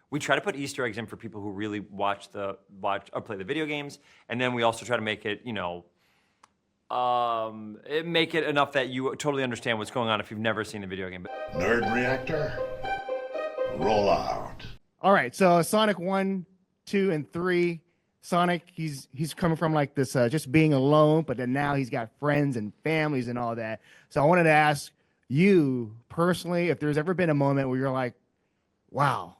We try to put Easter eggs in for people who really watch or play the video games, and then we also try to make it, make it enough that you totally understand what's going on if you've never seen the video game. Nerd Reactor, roll out. All right, so Sonic 1, 2, and 3. Sonic, he's coming from like this just being alone, but then now he's got friends and families and all that. So I wanted to ask you personally if there's ever been a moment where you're like, wow,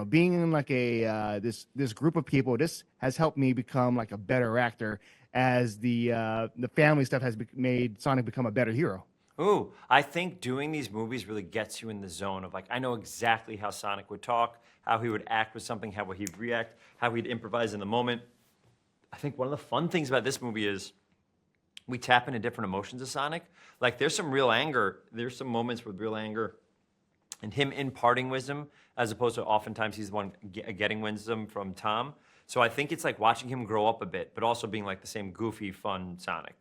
being in like a this group of people, this has helped me become like a better actor, as the family stuff has made Sonic become a better hero. Ooh, I think doing these movies really gets you in the zone of like, I know exactly how Sonic would talk, how he would act with something, how he'd react, how he'd improvise in the moment. I think one of the fun things about this movie is we tap into different emotions of Sonic. Like there's some real anger. There's some moments with real anger and him imparting wisdom, as opposed to oftentimes he's the one getting wisdom from Tom. So I think it's like watching him grow up a bit, but also being like the same goofy, fun Sonic.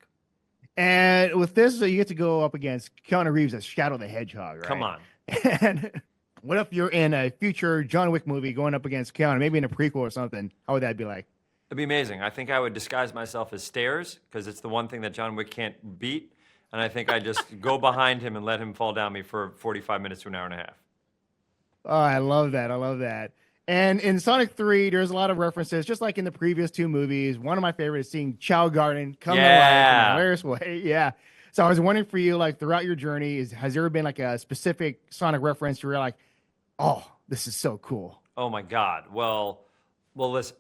And with this, you get to go up against Keanu Reeves as Shadow the Hedgehog, right? Come on. And what if you're in a future John Wick movie going up against Keanu, maybe in a prequel or something? How would that be like? It'd be amazing. I think I would disguise myself as Stairs, because it's the one thing that John Wick can't beat. And I think I just go behind him and let him fall down me for 45 minutes to an hour and a half. Oh, I love that. I love that. And in Sonic 3, there's a lot of references, just like in the previous two movies. One of my favorites is seeing Chow Garden come to life in a hilarious way. Yeah. So I was wondering for you, like throughout your journey, has there been like a specific Sonic reference where you're like, oh, this is so cool? Oh my God. Well, listen.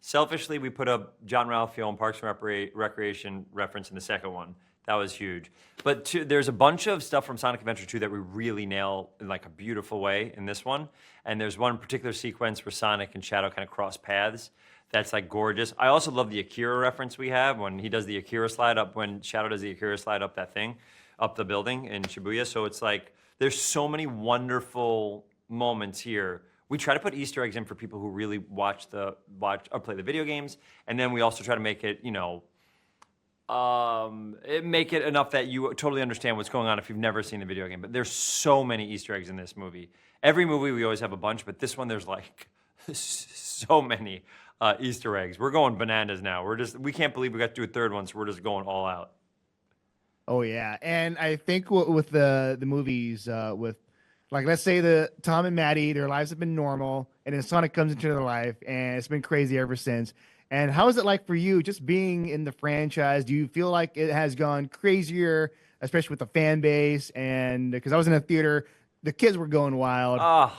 Selfishly, we put up John Ralphio and Parks and Recreation reference in the second one. That was huge. But there's a bunch of stuff from Sonic Adventure 2 that we really nail in like a beautiful way in this one. And there's one particular sequence where Sonic and Shadow kind of cross paths that's like gorgeous. I also love the Akira reference we have when he does the Akira slide up, when Shadow does the Akira slide up that thing, up the building in Shibuya. So it's like, there's so many wonderful moments here. We try to put Easter eggs in for people who really watch or play the video games. And then we also try to make it, make it enough that you totally understand what's going on if you've never seen the video game. But there's so many Easter eggs in this movie. Every movie we always have a bunch, but this one there's like so many Easter eggs. We're going bananas now. We can't believe we got to do a third one, so we're just going all out. Oh yeah, and I think with the movies, with like let's say the Tom and Maddie, their lives have been normal, and then Sonic comes into their life, and it's been crazy ever since. And how is it like for you just being in the franchise? Do you feel like it has gone crazier, especially with the fan base? And because I was in a theater, the kids were going wild. Oh,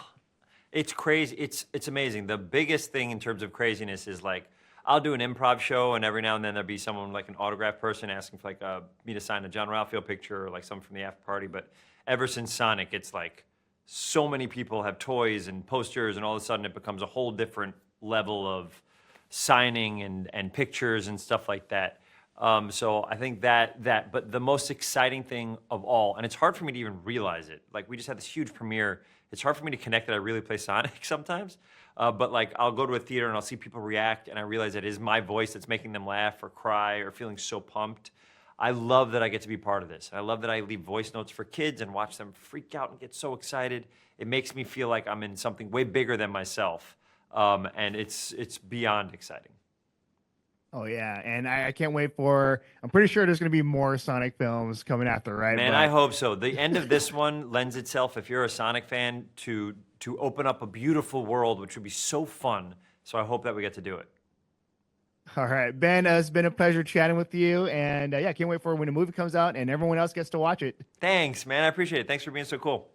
it's crazy. It's amazing. The biggest thing in terms of craziness is like, I'll do an improv show, and every now and then there'll be someone like an autograph person asking for like me to sign a John Ralphio picture or like someone from the after party. But ever since Sonic, it's like so many people have toys and posters, and all of a sudden it becomes a whole different level of signing and pictures and stuff like that. So I think but the most exciting thing of all, and it's hard for me to even realize it, like we just had this huge premiere. It's hard for me to connect that I really play Sonic sometimes. But like I'll go to a theater and I'll see people react, and I realize it is my voice that's making them laugh or cry or feeling so pumped. I love that I get to be part of this. I love that I leave voice notes for kids and watch them freak out and get so excited. It makes me feel like I'm in something way bigger than myself. And it's beyond exciting. Oh yeah, and I can't wait I'm pretty sure there's going to be more Sonic films coming after, right? Man, I hope so. The end of this one lends itself, if you're a Sonic fan, to open up a beautiful world, which would be so fun. So I hope that we get to do it. All right, Ben, it's been a pleasure chatting with you, and yeah, can't wait for when the movie comes out and everyone else gets to watch it. Thanks, man. I appreciate it. Thanks for being so cool.